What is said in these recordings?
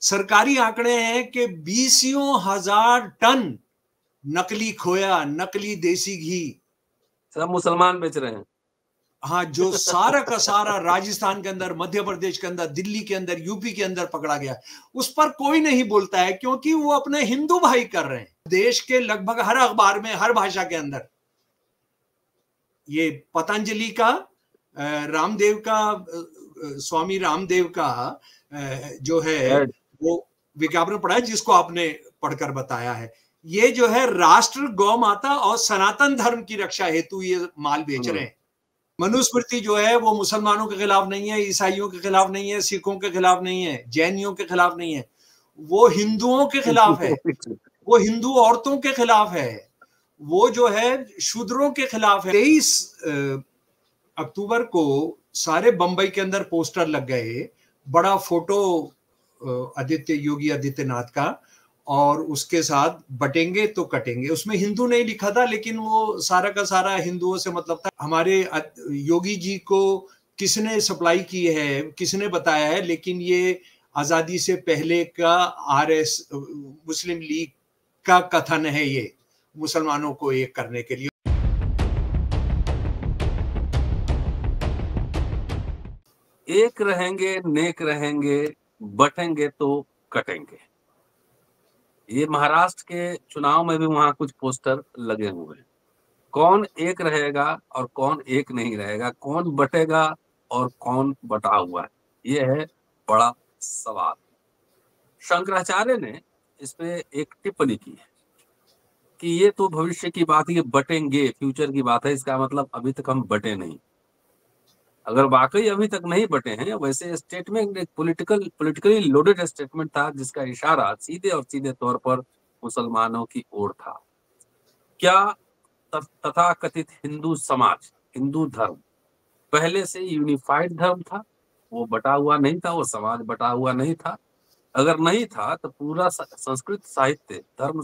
सरकारी आंकड़े हैं कि 20,000 टन नकली खोया, नकली देसी घी सब मुसलमान बेच रहे हैं। हाँ, जो सारा का सारा राजस्थान के अंदर, मध्य प्रदेश के अंदर, दिल्ली के अंदर, यूपी के अंदर पकड़ा गया, उस पर कोई नहीं बोलता है, क्योंकि वो अपने हिंदू भाई कर रहे हैं। देश के लगभग हर अखबार में, हर भाषा के अंदर ये पतंजलि का, रामदेव का, स्वामी रामदेव का जो है वो विज्ञापन पढ़ा है, जिसको आपने पढ़कर बताया है। ये जो है राष्ट्र, गौ माता और सनातन धर्म की रक्षा हेतु ये माल बेच रहे हैं। मनुस्मृति जो है वो मुसलमानों के खिलाफ नहीं है, ईसाइयों के खिलाफ नहीं है, सिखों के खिलाफ नहीं है, जैनियों के खिलाफ नहीं है, वो हिंदुओं के खिलाफ है, वो हिंदू औरतों के खिलाफ है, वो जो है शूद्रों के खिलाफ है। 23 अक्टूबर को सारे बंबई के अंदर पोस्टर लग गए, बड़ा फोटो योगी आदित्यनाथ का, और उसके साथ बटेंगे तो कटेंगे। उसमें हिंदू नहीं लिखा था, लेकिन वो सारा का सारा हिंदुओं से मतलब था। हमारे योगी जी को किसने सप्लाई की है, किसने बताया है, लेकिन ये आजादी से पहले का मुस्लिम लीग का कथन है, ये मुसलमानों को एक करने के लिए। एक रहेंगे, नेक रहेंगे, बटेंगे तो कटेंगे। ये महाराष्ट्र के चुनाव में भी वहां कुछ पोस्टर लगे हुए हैं। कौन एक रहेगा और कौन एक नहीं रहेगा, कौन बटेगा और कौन बटा हुआ है, ये है बड़ा सवाल। शंकराचार्य ने इस पे एक टिप्पणी की है कि ये तो भविष्य की बात है, ये बटेंगे, फ्यूचर की बात है, इसका मतलब अभी तक हम बटे नहीं। अगर वाकई अभी तक नहीं बटे हैं, वैसे स्टेटमेंट एक पॉलिटिकली लोडेड स्टेटमेंट था, जिसका इशारा सीधे और सीधे तौर पर मुसलमानों की ओर था। क्या तथा कथित हिंदू समाज, हिंदू धर्म पहले से यूनिफाइड धर्म था? वो बटा हुआ नहीं था, वो समाज बटा हुआ नहीं था। अगर नहीं था तो पूरा संस्कृत साहित्य, धर्म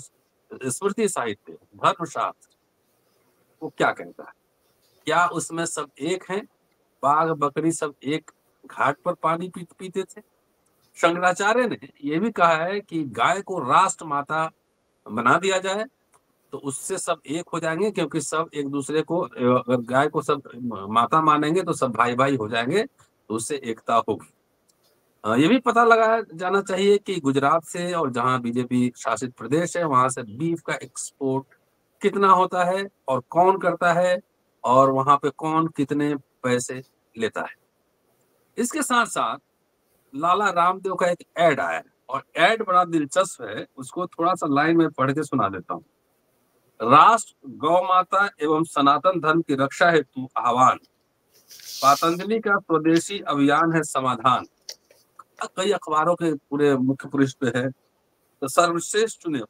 स्मृति साहित्य, धर्मशास्त्र वो क्या कहता है? क्या उसमें सब एक हैं? बाघ बकरी सब एक घाट पर पानी पीते थे? शंकराचार्य ने यह भी कहा है कि गाय को राष्ट्र माता बना दिया जाए तो उससे सब एक हो जाएंगे, क्योंकि सब एक दूसरे को, अगर गाय को सब माता मानेंगे तो सब भाई भाई हो जाएंगे, तो उससे एकता होगी। ये भी पता लगाया जाना चाहिए कि गुजरात से और जहां बीजेपी शासित प्रदेश है, वहां से बीफ का एक्सपोर्ट कितना होता है और कौन करता है, और वहां पे कौन कितने पैसे लेता है। इसके साथ साथ लाला रामदेव का एक ऐड आया है, और ऐड बड़ा दिलचस्प है, उसको थोड़ा सा लाइन में पढ़ के सुना देता हूँ। राष्ट्र, गौ माता एवं सनातन धर्म की रक्षा हेतु आह्वान, पतंजलि का स्वदेशी अभियान है समाधान। कई अखबारों के पूरे मुख्य पृष्ठ पे है, तो सर्वश्रेष्ठ चुने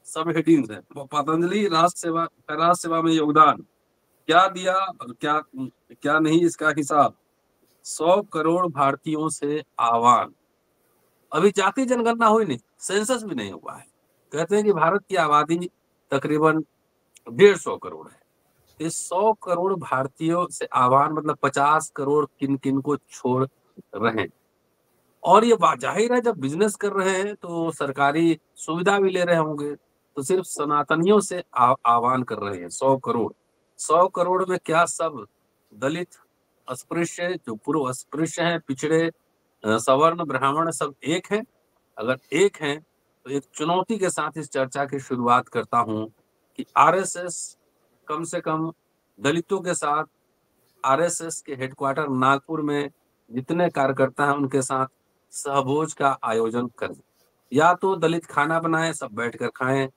सब हेडिंग्स है। पतंजलि राष्ट्र सेवा में योगदान क्या दिया और क्या नहीं, इसका हिसाब। 100 करोड़ भारतीयों से आह्वान। अभी जाति जनगणना हुई नहीं, सेंसस भी नहीं हुआ है। कहते हैं कि भारत की आबादी तकरीबन 150 करोड़ है। इस 100 करोड़ भारतीयों से आह्वान, मतलब 50 करोड़ किन किन को छोड़ रहे हैं। और ये जाहिर है, जब बिजनेस कर रहे हैं तो सरकारी सुविधा भी ले रहे होंगे, तो सिर्फ सनातनियों से आह्वान कर रहे हैं। 100 करोड़ में क्या सब दलित, अस्पृश्य, जो पूर्व अस्पृश्य हैं, पिछड़े, सवर्ण, ब्राह्मण सब एक हैं? अगर एक हैं तो एक चुनौती के साथ इस चर्चा की शुरुआत करता हूं कि आरएसएस कम से कम दलितों के साथ, आरएसएस के हेडक्वार्टर नागपुर में जितने कार्यकर्ता हैं उनके साथ सहभोज का आयोजन करें। या तो दलित खाना बनाए, सब बैठकर खाएं,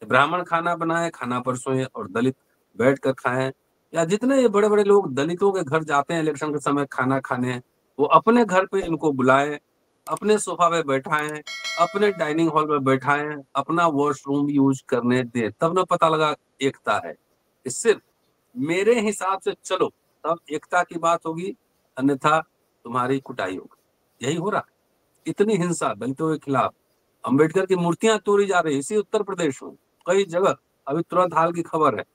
ब्राह्मण खाना बनाए, खाना परसों और दलित बैठकर खाएं, या जितने ये बड़े बड़े लोग दलितों के घर जाते हैं इलेक्शन के समय खाना खाने, वो अपने घर पे इनको बुलाएं, अपने सोफा पे बैठाएं, अपने डाइनिंग हॉल में बैठाएं, अपना वॉशरूम यूज करने दें, तब ना पता लगा एकता है। सिर्फ मेरे हिसाब से चलो तब एकता की बात होगी, अन्यथा तुम्हारी कुटाई होगी। यही हो रहा है। इतनी हिंसा दलितों के खिलाफ, अंबेडकर की मूर्तियां तोड़ी जा रही, इसी उत्तर प्रदेश में कई जगह। अभी तुरंत हाल की खबर है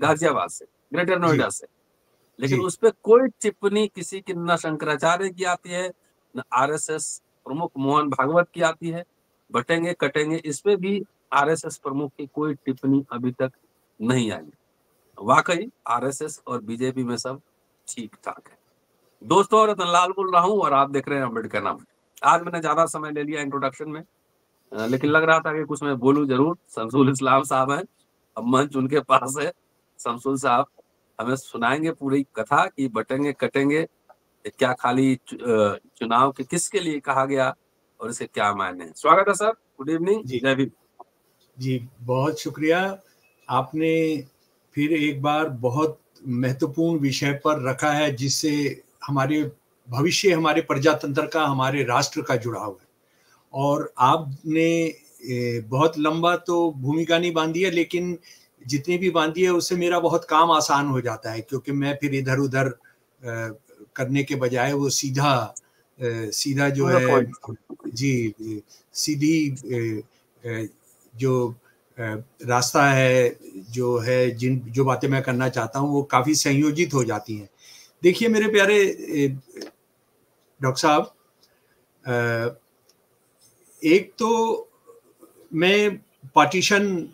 गाजियाबाद से, ग्रेटर नोएडा से, लेकिन उस पर कोई टिप्पणी किसी की, न शंकराचार्य की आती है, न आरएसएस प्रमुख मोहन भागवत की आती है, बटेंगे कटेंगे, इसमें भी आरएसएस प्रमुख की कोई टिप्पणी अभी तक नहीं आई। वाकई आरएसएस और बीजेपी में सब ठीक ठाक है। दोस्तों, रतनलाल बोल रहा हूँ और आप देख रहे हैं अम्बेडकर नाम। आज मैंने ज्यादा समय ले लिया इंट्रोडक्शन में, लेकिन लग रहा था कि कुछ मैं बोलूं जरूर। शमसुल इस्लाम साहब हैं, अब मंच उनके पास है। शमसुल साहब हमें सुनाएंगे पूरी कथा कि बटेंगे कटेंगे क्या खाली चुनाव के किसके लिए कहा गया और इसके क्या मायने हैं। स्वागत है सर, गुड इवनिंग, जय भीम। जी बहुत शुक्रिया, आपने फिर एक बार बहुत महत्वपूर्ण विषय पर रखा है जिससे हमारे भविष्य, हमारे प्रजातंत्र का, हमारे राष्ट्र का जुड़ाव है। और आपने बहुत लंबा तो भूमिका नहीं बांधी है, लेकिन जितनी भी बांधी है उससे मेरा बहुत काम आसान हो जाता है, क्योंकि मैं फिर इधर उधर करने के बजाय वो सीधा जो है जी सीधी जो रास्ता है, जो बातें मैं करना चाहता हूँ वो काफी संयोजित हो जाती हैं। देखिए मेरे प्यारे डॉक्टर साहब, एक तो मैं पार्टीशन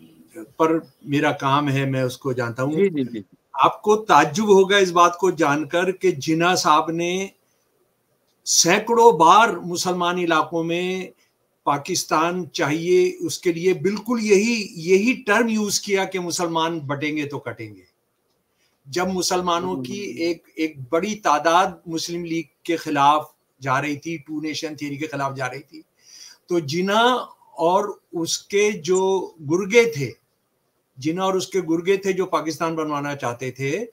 पर मेरा काम है, मैं उसको जानता हूँ। आपको ताज्जुब होगा इस बात को जानकर कि जिन्ना साहब ने सैकड़ों बार मुसलमान इलाकों में पाकिस्तान चाहिए उसके लिए बिल्कुल यही टर्म यूज किया कि मुसलमान बटेंगे तो कटेंगे। जब मुसलमानों की एक बड़ी तादाद मुस्लिम लीग के खिलाफ जा रही थी, टू नेशन थियरी के खिलाफ जा रही थी, तो जिन्ना और उसके जो गुर्गे थे जो पाकिस्तान बनवाना चाहते थे,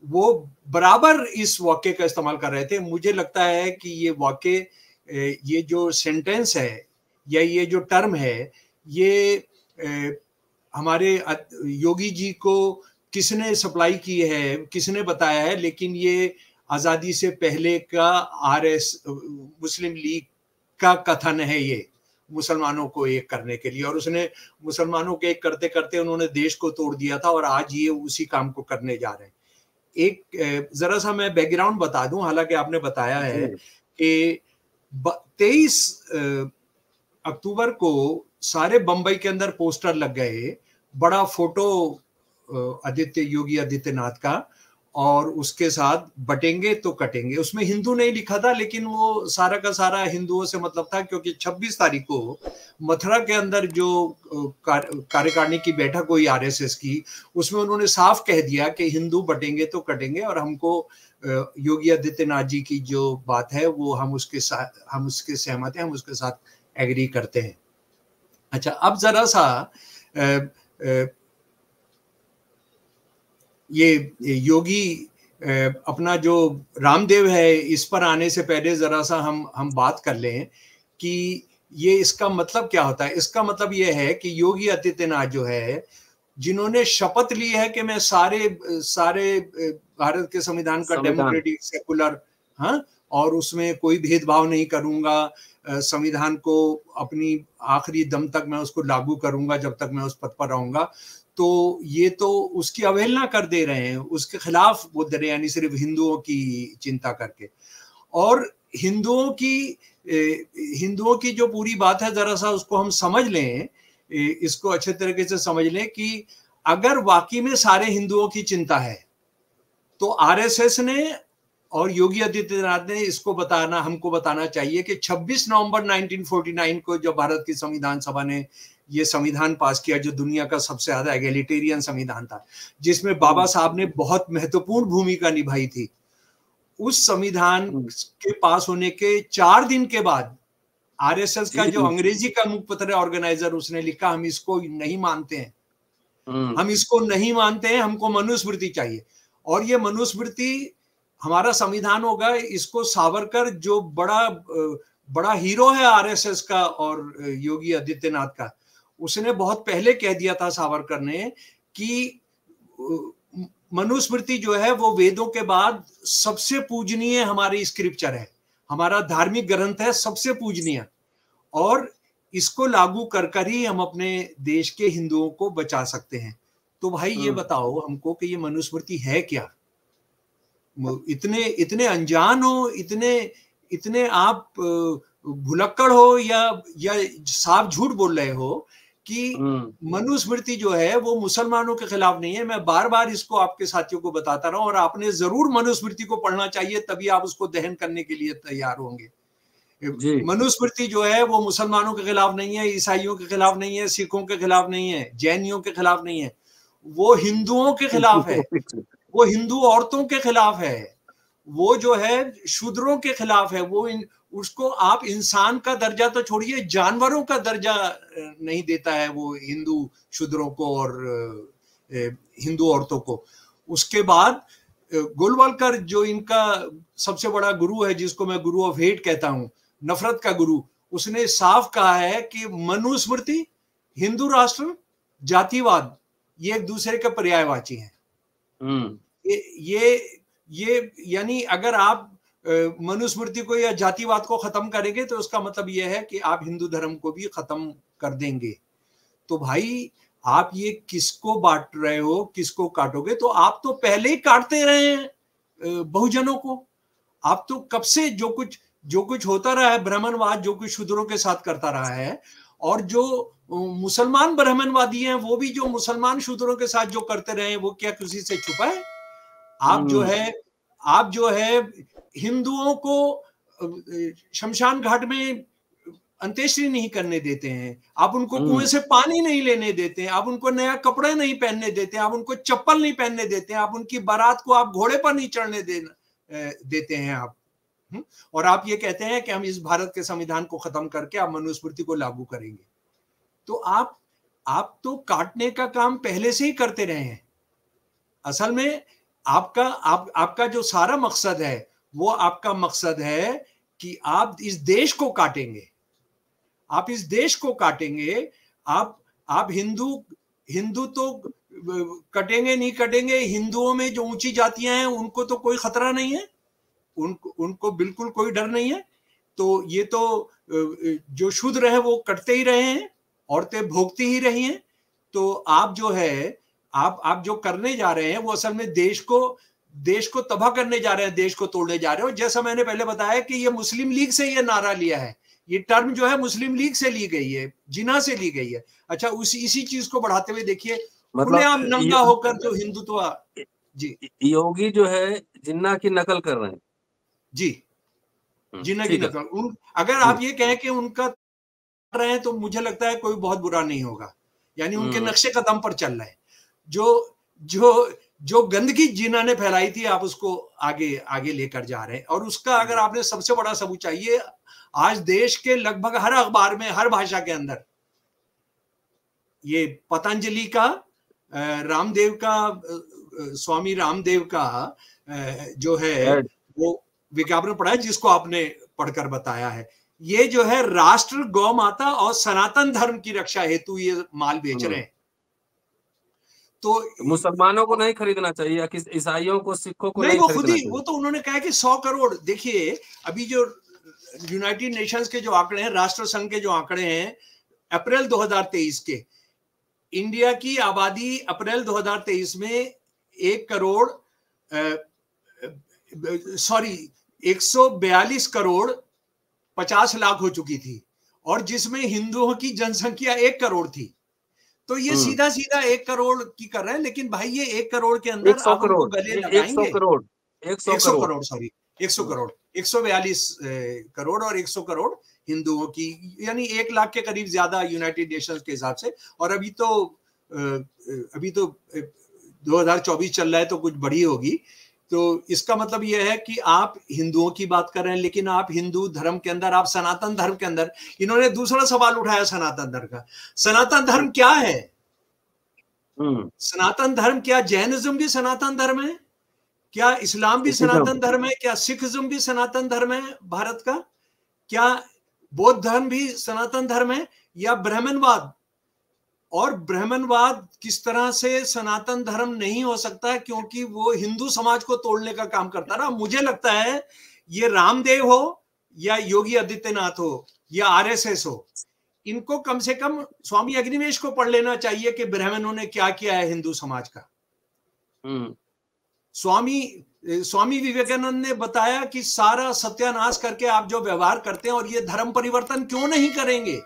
वो बराबर इस वाक्य का इस्तेमाल कर रहे थे। मुझे लगता है कि ये वाक्य, ये जो सेंटेंस है या ये जो टर्म है, ये हमारे योगी जी को किसने सप्लाई की है, किसने बताया है, लेकिन ये आजादी से पहले का मुस्लिम लीग का कथन है, ये मुसलमानों को एक करने के लिए। और उसने मुसलमानों को एक करते करते उन्होंने देश को तोड़ दिया था और आज ये उसी काम को करने जा रहे हैं। एक जरा सा मैं बैकग्राउंड बता दूं, हालांकि आपने बताया है कि 23 अक्टूबर को सारे बंबई के अंदर पोस्टर लग गए, बड़ा फोटो योगी आदित्यनाथ का, और उसके साथ बटेंगे तो कटेंगे। उसमें हिंदू नहीं लिखा था, लेकिन वो सारा का सारा हिंदुओं से मतलब था, क्योंकि 26 तारीख को मथुरा के अंदर जो कार्यकारिणी की बैठक हुई आरएसएस की, उसमें उन्होंने साफ कह दिया कि हिंदू बटेंगे तो कटेंगे, और हमको योगी आदित्यनाथ जी की जो बात है वो हम उसके सहमत हैं, हम उसके साथ एग्री करते हैं। अच्छा, अब जरा सा ये योगी अपना जो रामदेव है, इस पर आने से पहले जरा सा हम बात कर लें कि ये इसका मतलब क्या होता है। इसका मतलब ये है कि योगी आदित्यनाथ जो है, जिन्होंने शपथ ली है कि मैं सारे भारत के संविधान का डेमोक्रेटिक, सेकुलर, हाँ, और उसमें कोई भेदभाव नहीं करूंगा, संविधान को अपनी आखिरी दम तक मैं उसको लागू करूंगा जब तक मैं उस पद पर रहूंगा, तो ये तो उसकी अवहेलना कर दे रहे हैं, उसके खिलाफ बोल दे रहे हैं, यानी सिर्फ हिंदुओं की चिंता करके। और हिंदुओं की जो पूरी बात है, जरा सा उसको हम समझ लें, इसको अच्छे तरीके से समझ लें कि अगर वाकई में सारे हिंदुओं की चिंता है, तो आरएसएस ने और योगी आदित्यनाथ ने हमको बताना चाहिए कि 26 नवंबर 1949 को जब भारत की संविधान सभा ने ये संविधान पास किया, जो दुनिया का सबसे ज्यादा एगेलिटेरियन संविधान था, जिसमें बाबा साहब ने बहुत महत्वपूर्ण भूमिका निभाई थी, उस संविधान के पास होने के 4 दिन के बाद आरएसएस का जो अंग्रेजी का मुखपत्र ऑर्गेनाइजर, उसने लिखा हम इसको नहीं मानते हैं, हमको मनुस्मृति चाहिए। और ये मनुस्मृति हमारा संविधान होगा, इसको सावरकर जो बड़ा हीरो है आरएसएस का और योगी आदित्यनाथ का, उसने बहुत पहले कह दिया था, सावरकर ने, कि मनुस्मृति जो है वो वेदों के बाद सबसे पूजनीय हमारी स्क्रिप्चर है, हमारा धार्मिक ग्रंथ है, सबसे पूजनीय, और इसको लागू कर ही हम अपने देश के हिंदुओं को बचा सकते हैं। तो भाई ये बताओ हमको कि ये मनुस्मृति है क्या? इतने अनजान हो, इतने आप भुलक्कड़ हो या साफ झूठ बोल रहे हो कि मनुस्मृति जो है वो मुसलमानों के खिलाफ नहीं है। मैं बार बार इसको आपके साथियों को बताता रहा हूं, और आपने जरूर मनुस्मृति को पढ़ना चाहिए, तभी आप उसको दहन करने के लिए तैयार होंगे। मनुस्मृति जो है वो मुसलमानों के खिलाफ नहीं है, ईसाइयों के खिलाफ नहीं है, सिखों के खिलाफ नहीं है, जैनियों के खिलाफ नहीं है, वो हिंदुओं के खिलाफ है, वो हिंदू औरतों के खिलाफ है, वो जो है शूद्रों के खिलाफ है। वो उसको आप इंसान का दर्जा तो छोड़िए, जानवरों का दर्जा नहीं देता है वो हिंदू शूद्रों को और हिंदू औरतों को। उसके बाद गोलवालकर जो इनका सबसे बड़ा गुरु है, जिसको मैं गुरु ऑफ हेट कहता हूं, नफरत का गुरु, उसने साफ कहा है कि मनुस्मृति, हिंदू राष्ट्र, जातिवाद ये एक दूसरे के पर्यायवाची हैं। ये यानी अगर आप मनुस्मृति को या जातिवाद को खत्म करेंगे तो उसका मतलब यह है कि आप हिंदू धर्म को भी खत्म कर देंगे। तो भाई आप ये किसको बांट रहे हो, किसको काटोगे? तो आप तो पहले ही काटते रहे हैं बहुजनों को। आप तो कब से जो कुछ होता रहा है, ब्राह्मणवाद जो कुछ शूद्रों के साथ करता रहा है, और जो मुसलमान ब्राह्मणवादी हैं वो भी जो मुसलमान शूद्रों के साथ जो करते रहे हैं, वो क्या किसी से छुपा है? आप जो है हिंदुओं को शमशान घाट में अंत्येष्टि नहीं करने देते हैं, आप उनको कुएं से पानी नहीं लेने देते हैं, आप उनको नया कपड़े नहीं पहनने देते हैं, आप उनको चप्पल नहीं पहनने देते हैं, आप उनकी बारात को आप घोड़े पर नहीं चढ़ने देते हैं आप। और आप ये कहते हैं कि हम इस भारत के संविधान को खत्म करके आप मनुस्मृति को लागू करेंगे। तो आप तो काटने का काम पहले से ही करते रहे हैं। असल में आपका जो सारा मकसद है, वो आपका मकसद है कि आप इस देश को काटेंगे, आप इस देश को काटेंगे। आप हिंदू तो कटेंगे नहीं कटेंगे, हिंदुओं में जो ऊंची जातियां हैं उनको तो कोई खतरा नहीं है, उनको बिल्कुल कोई डर नहीं है। तो ये तो जो शूद्र है वो कटते ही रहे हैं, औरतें भोगती ही रही हैं। तो आप जो है आप जो करने जा रहे हैं वो असल में देश को तबाह करने जा रहे हैं, देश को तोड़ने जा रहे हो। जैसा मैंने पहले बताया कि ये मुस्लिम लीग से ये नारा लिया है, ये टर्म जो है मुस्लिम लीग से ली गई है, जिन्ना से ली गई है। अच्छा, इसी चीज को बढ़ाते हुए देखिए, खुलेआम नंगा होकर जो हिंदुत्व जी योगी जो है जिन्ना की नकल कर रहे हैं जी, जिन्ना की नकल। अगर आप ये कहें कि उनका रहे हैं तो मुझे लगता है कोई बहुत बुरा नहीं होगा, यानी उनके नक्शे कदम पर चल रहे हैं। जो गंदगी जिन्ना ने फैलाई थी आप उसको आगे लेकर जा रहे हैं। और उसका अगर आपने सबसे बड़ा सबूत चाहिए, आज देश के लगभग हर अखबार में, हर भाषा के अंदर ये पतंजलि का रामदेव का स्वामी रामदेव का जो है वो विज्ञापन पढ़ा है, जिसको आपने पढ़कर बताया है। ये जो है राष्ट्र, गौ माता और सनातन धर्म की रक्षा हेतु ये माल बेच रहे हैं। तो मुसलमानों को नहीं खरीदना चाहिए, कि ईसाइयों को, सिखों को नहीं खरीदना चाहिए। वो तो उन्होंने कहा कि 100 करोड़। देखिए अभी जो यूनाइटेड नेशंस के जो आंकड़े हैं, राष्ट्र संघ के जो आंकड़े हैं अप्रैल 2023 के, इंडिया की आबादी अप्रैल 2023 में 142 करोड़ 50 लाख हो चुकी थी, और जिसमें हिंदुओं की जनसंख्या 1 करोड़ थी। तो ये सीधा 1 करोड़ की कर रहे हैं। लेकिन भाई ये 1 करोड़ के अंदर 100 करोड़, गले लगाएंगे, 100 करोड़ 142 करोड़ और 100 करोड़ हिंदुओं की, यानी 1 लाख के करीब ज्यादा यूनाइटेड नेशंस के हिसाब से। और अभी तो 2024 चल रहा है तो कुछ बड़ी होगी। तो इसका मतलब यह है कि आप हिंदुओं की बात कर रहे हैं, लेकिन आप हिंदू धर्म के अंदर, आप सनातन धर्म के अंदर, इन्होंने दूसरा सवाल उठाया सनातन धर्म का। सनातन धर्म क्या है? सनातन धर्म क्या जैनिज्म भी सनातन धर्म है? क्या इस्लाम भी सनातन धर्म है? क्या सिखिज्म भी सनातन धर्म है भारत का? क्या बौद्ध धर्म भी सनातन धर्म है? या ब्राह्मणवाद? और ब्राह्मणवाद किस तरह से सनातन धर्म नहीं हो सकता, क्योंकि वो हिंदू समाज को तोड़ने का काम करता रहा। मुझे लगता है ये रामदेव हो या योगी आदित्यनाथ हो या आरएसएस हो, इनको कम से कम स्वामी अग्निवेश को पढ़ लेना चाहिए कि ब्राह्मणों ने क्या किया है हिंदू समाज का। स्वामी स्वामी विवेकानंद ने बताया कि सारा सत्यानाश करके आप जो व्यवहार करते हैं, और ये धर्म परिवर्तन क्यों नहीं करेंगे,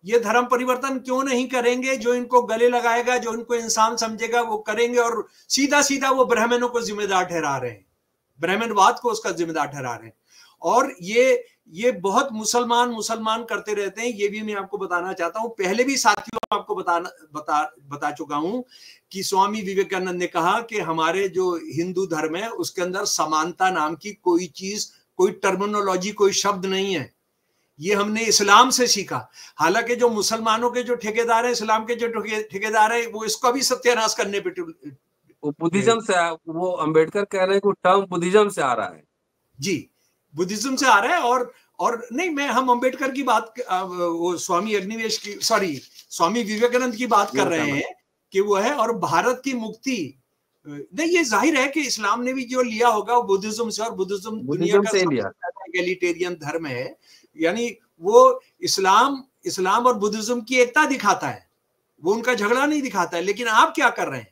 ये धर्म परिवर्तन क्यों नहीं करेंगे, जो इनको गले लगाएगा, जो इनको इंसान समझेगा वो करेंगे, और सीधा सीधा वो ब्राह्मणों को जिम्मेदार ठहरा रहे हैं, ब्राह्मणवाद को उसका जिम्मेदार ठहरा रहे हैं। और ये बहुत मुसलमान करते रहते हैं। ये भी मैं आपको बताना चाहता हूं, पहले भी साथियों आपको बता चुका हूं कि स्वामी विवेकानंद ने कहा कि हमारे जो हिंदू धर्म है उसके अंदर समानता नाम की कोई चीज, कोई टर्मिनोलॉजी, कोई शब्द नहीं है। ये हमने इस्लाम से सीखा। हालांकि जो मुसलमानों के जो ठेकेदार है, इस्लाम के जो ठेकेदार है, वो इसका भी सत्यानाश करने पे वो बुद्धिज्म से, वो अंबेडकर कह रहे हैं कि टर्म बुद्धिज्म से आ रहा है। जी, बुद्धिज्म से आ रहा है। और नहीं, हम अंबेडकर की बात, वो स्वामी अग्निवेश की, सॉरी, स्वामी विवेकानंद की बात कर रहे हैं कि वो है। और भारत की मुक्ति, नहीं, ये जाहिर है कि इस्लाम ने भी जो लिया होगा वो बुद्धिज्म से, और बुद्धिज्म दुनिया का सबसे एगलिटेरियन धर्म है। यानी वो इस्लाम और बुद्धिज्म की एकता दिखाता है, वो उनका झगड़ा नहीं दिखाता है। लेकिन आप क्या कर रहे हैं?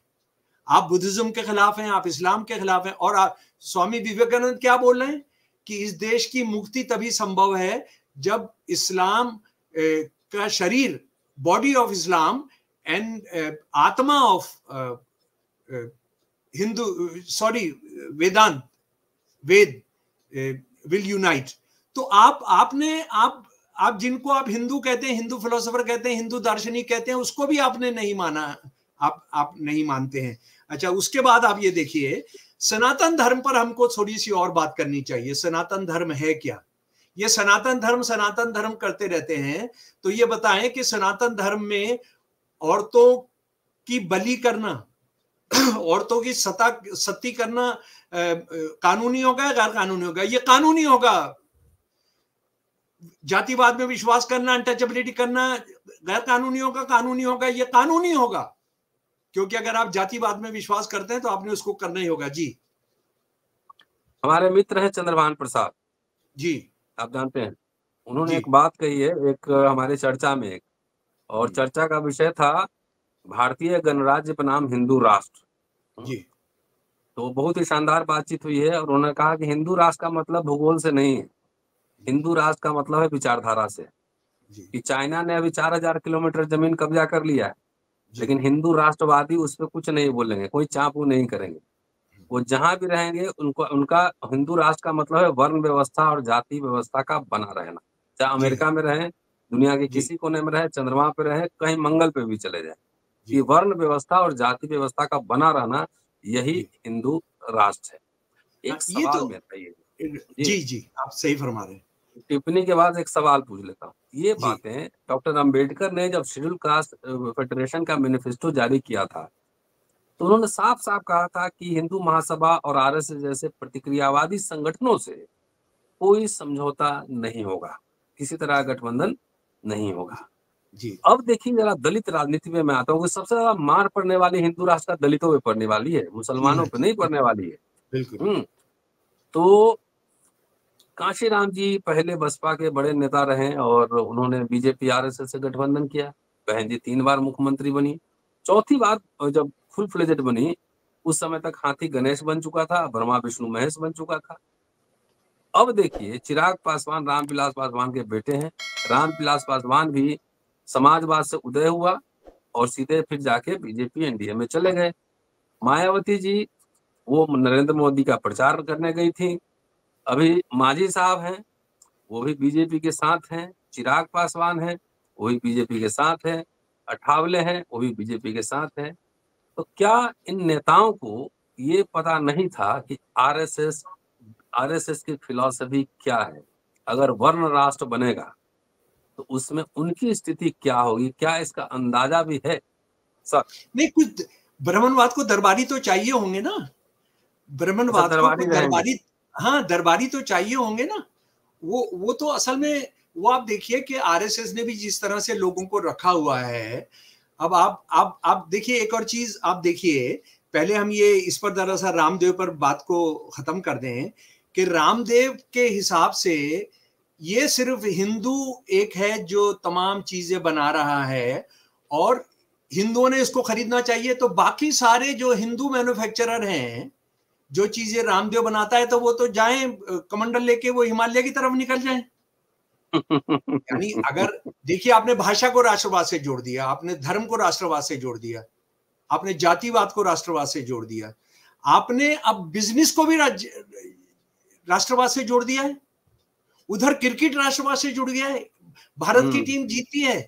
आप बुद्धिज्म के खिलाफ हैं, आप इस्लाम के खिलाफ हैं। और स्वामी विवेकानंद क्या बोल रहे हैं कि इस देश की मुक्ति तभी संभव है जब इस्लाम का शरीर, body of Islam and atma of Hindu, sorry, Ved will unite. तो आप जिनको आप हिंदू कहते हैं, हिंदू फिलोसोफर कहते हैं, हिंदू दार्शनिक कहते हैं, उसको भी आपने नहीं माना, आप नहीं मानते हैं। अच्छा, उसके बाद आप ये देखिए, सनातन धर्म पर हमको थोड़ी सी और बात करनी चाहिए। सनातन धर्म है क्या? ये सनातन धर्म करते रहते हैं। तो ये बताएं कि सनातन धर्म में औरतों की बलि करना, औरतों की सती करना कानूनी होगा या गैर कानूनी होगा? ये कानूनी होगा। जातिवाद में विश्वास करना, अनटचेबिलिटी करना गैर कानूनी होगा, कानूनी होगा? ये कानूनी होगा, क्योंकि अगर आप जातिवाद में विश्वास करते हैं तो आपने उसको करना ही होगा। जी, हमारे मित्र हैं चंद्रभान प्रसाद जी, आप जानते हैं, उन्होंने एक बात कही है एक हमारे चर्चा में, और चर्चा का विषय था भारतीय गणराज्य बनाम हिंदू राष्ट्र। जी, तो बहुत ही शानदार बातचीत हुई है। और उन्होंने कहा कि हिंदू राष्ट्र का मतलब भूगोल से नहीं है, हिंदू राष्ट्र का मतलब है विचारधारा से। कि चाइना ने अभी 4000 किलोमीटर जमीन कब्जा कर लिया है, लेकिन हिंदू राष्ट्रवादी उस पर कुछ नहीं बोलेंगे, कोई चापू नहीं करेंगे। वो जहां भी रहेंगे उनका हिंदू राष्ट्र का मतलब है वर्ण व्यवस्था और जाति व्यवस्था का बना रहना। चाहे अमेरिका में रहे, दुनिया के किसी कोने में रहे, चंद्रमा पे रहे, कहीं मंगल पे भी चले जाए, ये वर्ण व्यवस्था और जाति व्यवस्था का बना रहना, यही हिंदू राष्ट्र है। एक सवाल में था ये। जी, आप सही फरमा रहे हैं। टिप्पणी के बाद एक सवाल पूछ लेता हूँ। ये बातें डॉक्टर अंबेडकर ने जब शेड्यूल कास्ट फेडरेशन का मैनिफेस्टो जारी किया था, तो उन्होंने साफ साफ कहा था कि हिंदू महासभा और आरएसएस जैसे प्रतिक्रियावादी संगठनों से कोई समझौता नहीं होगा, किसी तरह गठबंधन नहीं होगा। जी, अब देखिए जरा दलित राजनीति में मैं आता हूँ कि सबसे ज्यादा मार पड़ने वाली हिंदू राष्ट्र का दलितों पे पड़ने वाली है, मुसलमानों पे नहीं पड़ने वाली है। बिल्कुल। तो कांशीराम जी पहले बसपा के बड़े नेता रहे और उन्होंने बीजेपी आरएसएस से गठबंधन किया। बहन जी 3 बार मुख्यमंत्री बनी, चौथी बार जब फुल फ्लेजेड बनी उस समय तक हाथी गणेश बन चुका था, ब्रह्मा विष्णु महेश बन चुका था। अब देखिए चिराग पासवान रामविलास पासवान के बेटे हैं। रामविलास पासवान भी समाजवाद से उदय हुआ और सीधे फिर जाके बीजेपी एनडीए में चले गए। मायावती जी वो नरेंद्र मोदी का प्रचार करने गई थी। अभी मांझी साहब हैं, वो भी बीजेपी के साथ हैं। चिराग पासवान हैं, वो भी बीजेपी के साथ हैं। अठावले हैं, वो भी बीजेपी के साथ हैं। तो क्या इन नेताओं को ये पता नहीं था कि आरएसएस की फिलॉसफी क्या है? अगर वर्ण राष्ट्र बनेगा तो उसमें उनकी स्थिति क्या होगी? क्या इसका अंदाजा भी है सर? नहीं, कुछ ब्राह्मणवाद को दरबारी तो चाहिए होंगे ना, ब्राह्मणवाद को दरबारी, हाँ, दरबारी तो चाहिए होंगे ना। वो तो असल में वो आप देखिए कि आरएसएस ने भी जिस तरह से लोगों को रखा हुआ है। अब आप देखिए एक और चीज आप देखिए, पहले हम ये इस पर दरअसल रामदेव पर बात को खत्म कर दें कि रामदेव के हिसाब से ये सिर्फ हिंदू एक है जो तमाम चीजें बना रहा है और हिंदुओं ने इसको खरीदना चाहिए। तो बाकी सारे जो हिंदू मैन्युफैक्चरर हैं, जो चीजें रामदेव बनाता है तो वो तो जाए कमंडल लेके वो हिमालय की तरफ निकल जाए। यानी अगर देखिए, आपने भाषा को राष्ट्रवाद से जोड़ दिया, आपने धर्म को राष्ट्रवाद से जोड़ दिया, आपने जातिवाद को राष्ट्रवाद से जोड़ दिया, आपने अब बिजनेस को भी राष्ट्रवाद से जोड़ दिया है। उधर क्रिकेट राष्ट्रवाद से जुड़ गया है। भारत की टीम जीतती है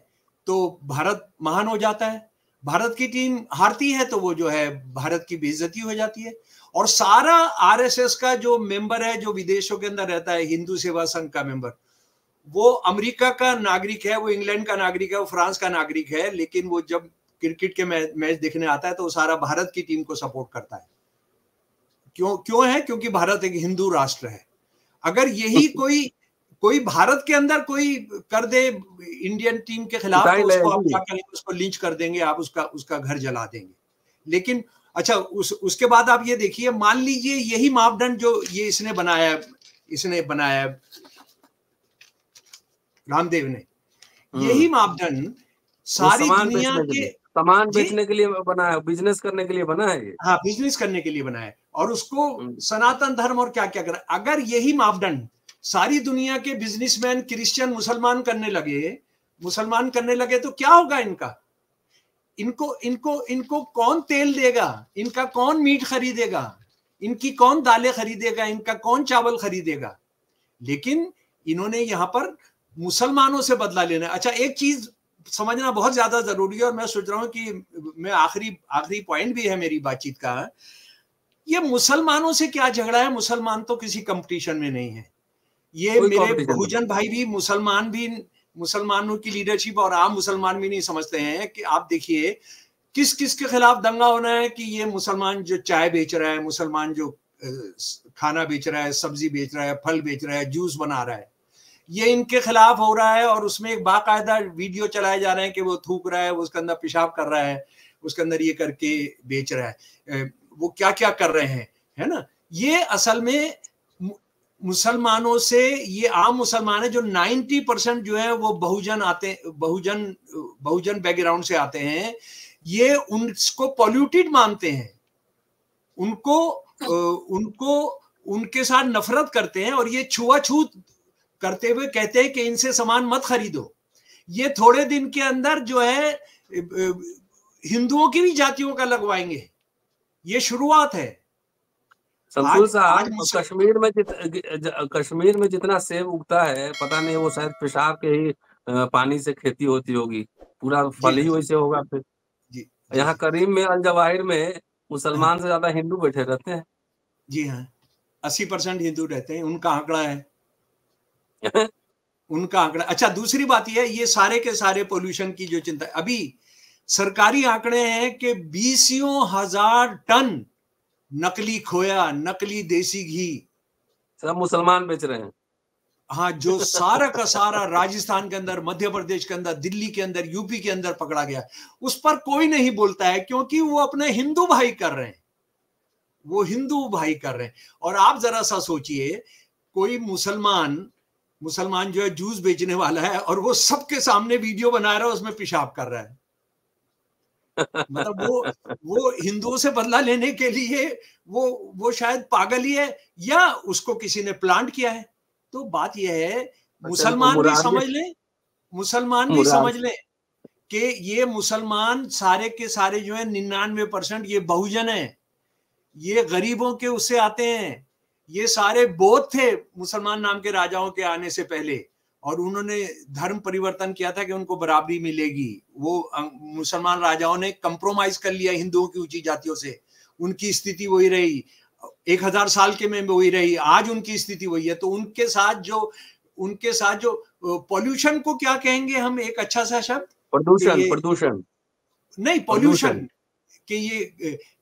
तो भारत महान हो जाता है, भारत की टीम हारती है तो वो जो है भारत की बेइज्जती हो जाती है। और सारा आरएसएस का जो मेंबर है, जो विदेशों के अंदर रहता है, हिंदू सेवा संघ का मेंबर, वो अमेरिका का नागरिक है, वो इंग्लैंड का नागरिक है, वो फ्रांस का नागरिक है, लेकिन वो जब क्रिकेट के मैच देखने आता है तो वो सारा भारत की टीम को सपोर्ट करता है। क्यों है? क्योंकि भारत एक हिंदू राष्ट्र है। अगर यही कोई भारत के अंदर कोई कर दे इंडियन टीम के खिलाफ तो उसको आप क्या करेंगे? उसको लिंच कर देंगे, आप उसका घर जला देंगे। लेकिन अच्छा, उसके बाद आप ये देखिए, मान लीजिए यही मापदंड जो ये इसने बनाया रामदेव ने, यही मापदंड सारी दुनिया के सामान बेचने के लिए बना है, बिजनेस करने के लिए बना है ये। हाँ, बिजनेस करने के लिए बना है, और उसको सनातन धर्म और क्या क्या कर, अगर यही मापदंड सारी दुनिया के बिजनेसमैन क्रिश्चियन मुसलमान करने लगे तो क्या होगा इनका? इनको कौन तेल देगा? इनका कौन मीट खरीदेगा? इनकी कौन दालें खरीदेगा? इनका कौन चावल खरीदेगा? लेकिन इन्होंने यहां पर मुसलमानों से बदला लेना। अच्छा, एक चीज समझना बहुत ज्यादा जरूरी है, और मैं सोच रहा हूं कि मैं आखिरी पॉइंट भी है मेरी बातचीत का, ये मुसलमानों से क्या झगड़ा है? मुसलमान तो किसी कंपटीशन में नहीं है। ये मेरे बहुजन भाई भी मुसलमानों की लीडरशिप और आम मुसलमान भी नहीं समझते हैं कि आप देखिए किस किस के खिलाफ दंगा होना है कि ये मुसलमान जो चाय बेच रहा है, मुसलमान जो खाना बेच रहा है, सब्जी बेच रहा है, फल बेच रहा है, जूस बना रहा है, ये इनके खिलाफ हो रहा है। और उसमें एक बाकायदा वीडियो चलाए जा रहे हैं कि वो थूक रहा है, वो उसके अंदर पेशाब कर रहा है, उसके अंदर ये करके बेच रहा है, वो क्या क्या कर रहे हैं, है ना। ये असल में मुसलमानों से, ये आम मुसलमान है जो 90% जो है वो बहुजन बैकग्राउंड से आते हैं, ये उनको पॉल्यूटेड मानते हैं, उनको उनके साथ नफरत करते हैं, और ये छुआछूत करते हुए कहते हैं कि इनसे सामान मत खरीदो। ये थोड़े दिन के अंदर जो है हिंदुओं की भी जातियों का लगवाएंगे। ये शुरुआत है। शमशूल साहब, कश्मीर में जितना सेब उगता है, पता नहीं वो शायद पेशाब के ही पानी से खेती होती होगी, पूरा फल ही वैसे होगा फिर। यहाँ करीम में, अल जवाहिर में मुसलमान से ज्यादा हिंदू बैठे रहते हैं। जी हाँ, 80% हिंदू रहते हैं, उनका आंकड़ा है। उनका आंकड़ा। अच्छा, दूसरी बात यह है, ये सारे के सारे पोल्यूशन की जो चिंता, अभी सरकारी आंकड़े हैं कि 20,000 टन नकली खोया, नकली देसी घी सब मुसलमान बेच रहे हैं। हाँ, जो सारा का सारा राजस्थान के अंदर, मध्य प्रदेश के अंदर, दिल्ली के अंदर, यूपी के अंदर पकड़ा गया, उस पर कोई नहीं बोलता है, क्योंकि वो अपने हिंदू भाई कर रहे हैं, वो हिंदू भाई कर रहे हैं। और आप जरा सा सोचिए, कोई मुसलमान जो है जूस बेचने वाला है, और वो सबके सामने वीडियो बना रहा है, उसमें पेशाब कर रहा है। मतलब वो हिंदुओं से बदला लेने के लिए वो शायद पागल ही है, या उसको किसी ने प्लांट किया है। तो बात यह है, मुसलमान भी समझ लें कि ये मुसलमान सारे के सारे जो है 99% ये बहुजन है, ये गरीबों के उससे आते हैं। ये सारे बौद्ध थे मुसलमान नाम के राजाओं के आने से पहले, और उन्होंने धर्म परिवर्तन किया था कि उनको बराबरी मिलेगी। वो मुसलमान राजाओं ने कंप्रोमाइज कर लिया हिंदुओं की ऊंची जातियों से, उनकी स्थिति वही रही, 1000 साल के में वही रही, आज उनकी स्थिति वही है। तो उनके साथ जो पॉल्यूशन को क्या कहेंगे हम, एक अच्छा सा शब्द, प्रदूषण नहीं, पॉल्यूशन, कि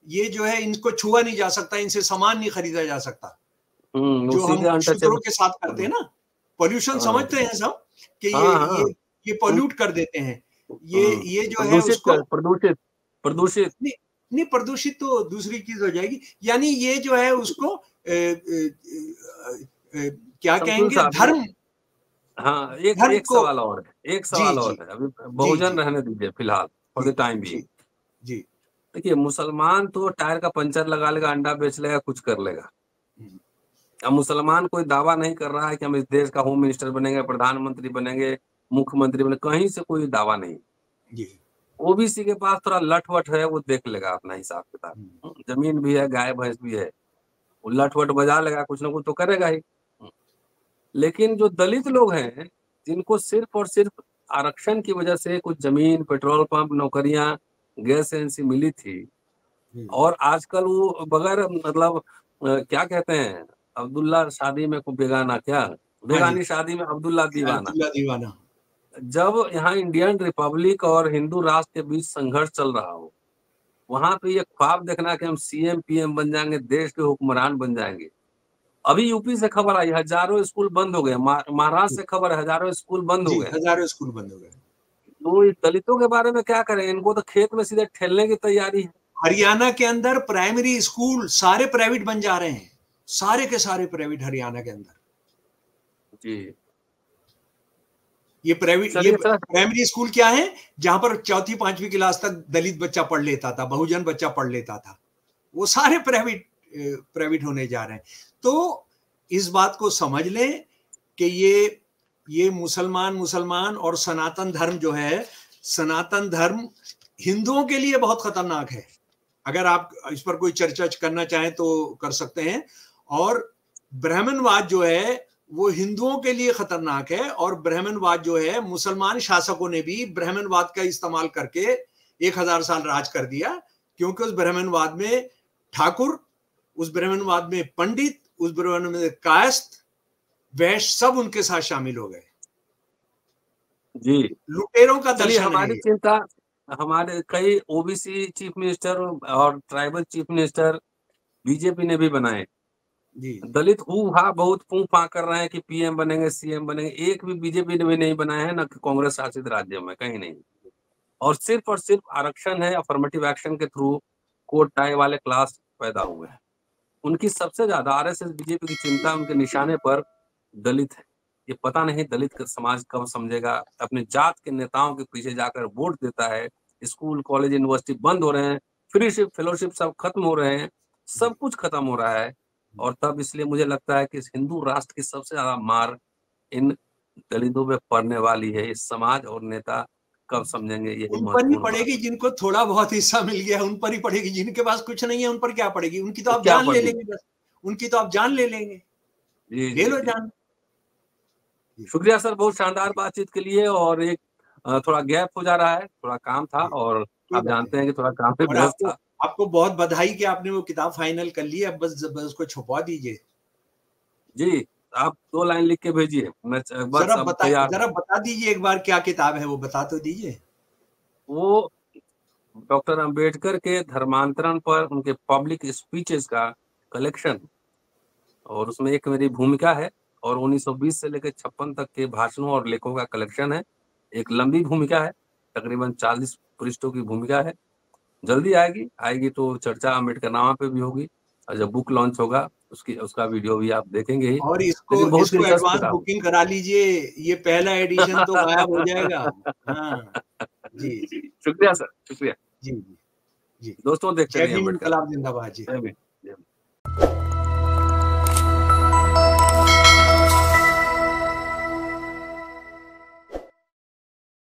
ये जो है इनको छुआ नहीं जा सकता, इनसे सामान नहीं खरीदा जा सकता, जो हम शूद्रों के साथ करते हैं ना। पॉल्यूशन समझते हैं सब कि ये पॉल्यूट कर देते हैं, ये जो है उसको प्रदूषित नहीं, प्रदूषित तो दूसरी चीज हो जाएगी। यानी ये जो है उसको क्या कहेंगे, धर्म। हाँ, एक सवाल और है, अभी बहुजन रहने दीजिए फिलहाल, फॉर द टाइम भी। जी, देखिए मुसलमान तो टायर का पंचर लगा लेगा, अंडा बेच लेगा, कुछ कर लेगा। अब मुसलमान कोई दावा नहीं कर रहा है कि हम इस देश का होम मिनिस्टर बनेंगे, प्रधानमंत्री बनेंगे, मुख्यमंत्री बनेंगे, कहीं से कोई दावा नहीं। जी। ओबीसी के पास थोड़ा लठ-वठ है, वो देख लेगा अपना हिसाब-किताब। जमीन भी है, गाय भैंस भी है, वो लठ-वठ बजा लेगा, कुछ ना कुछ तो करेगा ही। लेकिन जो दलित लोग हैं, जिनको सिर्फ और सिर्फ आरक्षण की वजह से कुछ जमीन, पेट्रोल पंप, नौकरियां, गैस एजेंसी मिली थी, और आजकल वो बगैर मतलब क्या कहते हैं, अब्दुल्ला शादी में को बेगाना, क्या बेगानी शादी में अब्दुल्ला दीवाना। दीवाना। जब यहाँ इंडियन रिपब्लिक और हिंदू राष्ट्र के बीच संघर्ष चल रहा हो, वहां पे ये ख्वाब देखना कि हम सीएम पीएम बन जाएंगे, देश के हुक्मरान बन जाएंगे। अभी यूपी से खबर आई, हजारों स्कूल बंद हो गए। महाराष्ट्र से खबर है, हजारों स्कूल बंद हो गए। हजारों स्कूल बंद हो गए। तो दलितों के बारे में क्या करें, इनको तो खेत में सीधे ठेलने की तैयारी है। हरियाणा के अंदर प्राइमरी स्कूल सारे प्राइवेट बन जा रहे हैं, सारे के सारे प्राइवेट हरियाणा के अंदर। जी। ये प्राइमरी स्कूल क्या है, जहां पर चौथी पांचवी क्लास तक दलित बच्चा पढ़ लेता था, बहुजन बच्चा पढ़ लेता था, वो सारे प्राइवेट होने जा रहे हैं। तो इस बात को समझ लें कि ये मुसलमान और सनातन धर्म जो है, सनातन धर्म हिंदुओं के लिए बहुत खतरनाक है। अगर आप इस पर कोई चर्चा करना चाहें तो कर सकते हैं। और ब्राह्मणवाद जो है वो हिंदुओं के लिए खतरनाक है, और ब्राह्मणवाद जो है, मुसलमान शासकों ने भी ब्राह्मणवाद का इस्तेमाल करके 1000 साल राज कर दिया, क्योंकि उस ब्राह्मणवाद में ठाकुर, उस ब्राह्मणवाद में पंडित, उस ब्राह्मण में कायस्थ, वैश्य सब उनके साथ शामिल हो गए। जी। लुटेरों का दर्शन हमारी चिंता, हमारे कई ओबीसी चीफ मिनिस्टर और ट्राइबल चीफ मिनिस्टर बीजेपी ने भी बनाए। दलित हु-हा बहुत फूं-फां कर रहे हैं कि पीएम बनेंगे, सीएम बनेंगे। एक भी बीजेपी ने भी नहीं बनाया है, ना कांग्रेस शासित राज्यों में, कहीं नहीं। और सिर्फ आरक्षण है, अफर्मेटिव एक्शन के थ्रू कोट टाई वाले क्लास पैदा हुए हैं। उनकी सबसे ज्यादा आरएसएस बीजेपी की चिंता उनके निशाने पर दलित है। ये पता नहीं दलित का समाज कब समझेगा। अपने जात के नेताओं के पीछे जाकर वोट देता है। स्कूल, कॉलेज, यूनिवर्सिटी बंद हो रहे हैं, फ्रीशिप, फेलोशिप सब खत्म हो रहे हैं, सब कुछ खत्म हो रहा है। और तब इसलिए मुझे लगता है कि इस हिंदू राष्ट्र की सबसे ज्यादा मार इन दलितों पे पड़ने वाली है। इस समाज और नेता कब समझेंगे, ये उन पर ही महत्वपूर्ण पड़ेगी, जिनको थोड़ा बहुत हिस्सा मिल गया उन पर ही पड़ेगी। जिनके पास कुछ नहीं है उन पर क्या पड़ेगी? उनकी तो आप जान ले लेंगे, बस उनकी तो आप जान ले लेंगे। ले लो जान। शुक्रिया सर, बहुत शानदार बातचीत के लिए। और एक थोड़ा गैप हो जा रहा है, थोड़ा काम था, और आप जानते हैं कि थोड़ा काम पे व्यस्त था। आपको बहुत बधाई कि आपने वो किताब फाइनल कर ली। अब बस उसको छुपवा दीजिए। जी, आप 2 लाइन लिख के भेजिए, मैं बस अब तैयार। जरा बता दीजिए एक बार क्या किताब है, वो बता तो दीजिए। वो डॉक्टर अंबेडकर के धर्मांतरण पर उनके पब्लिक स्पीचेस का कलेक्शन, और उसमें एक मेरी भूमिका है, और 1920 से लेकर 56 तक के भाषणों और लेखों का कलेक्शन है। एक लंबी भूमिका है, तकरीबन 40 पृष्ठों की भूमिका है। जल्दी आएगी तो चर्चा अम्बेडकरनामा पे भी होगी, और जब बुक लॉन्च होगा उसका वीडियो भी आप देखेंगे ही। और इसको एडवांस बुकिंग करा लीजिए, ये पहला एडिशन तो गायब हो जाएगा। हाँ जी। शुक्रिया सर, शुक्रिया जी जी। दोस्तों, देखते रहिए अम्बेडकर जिंदाबाद जी।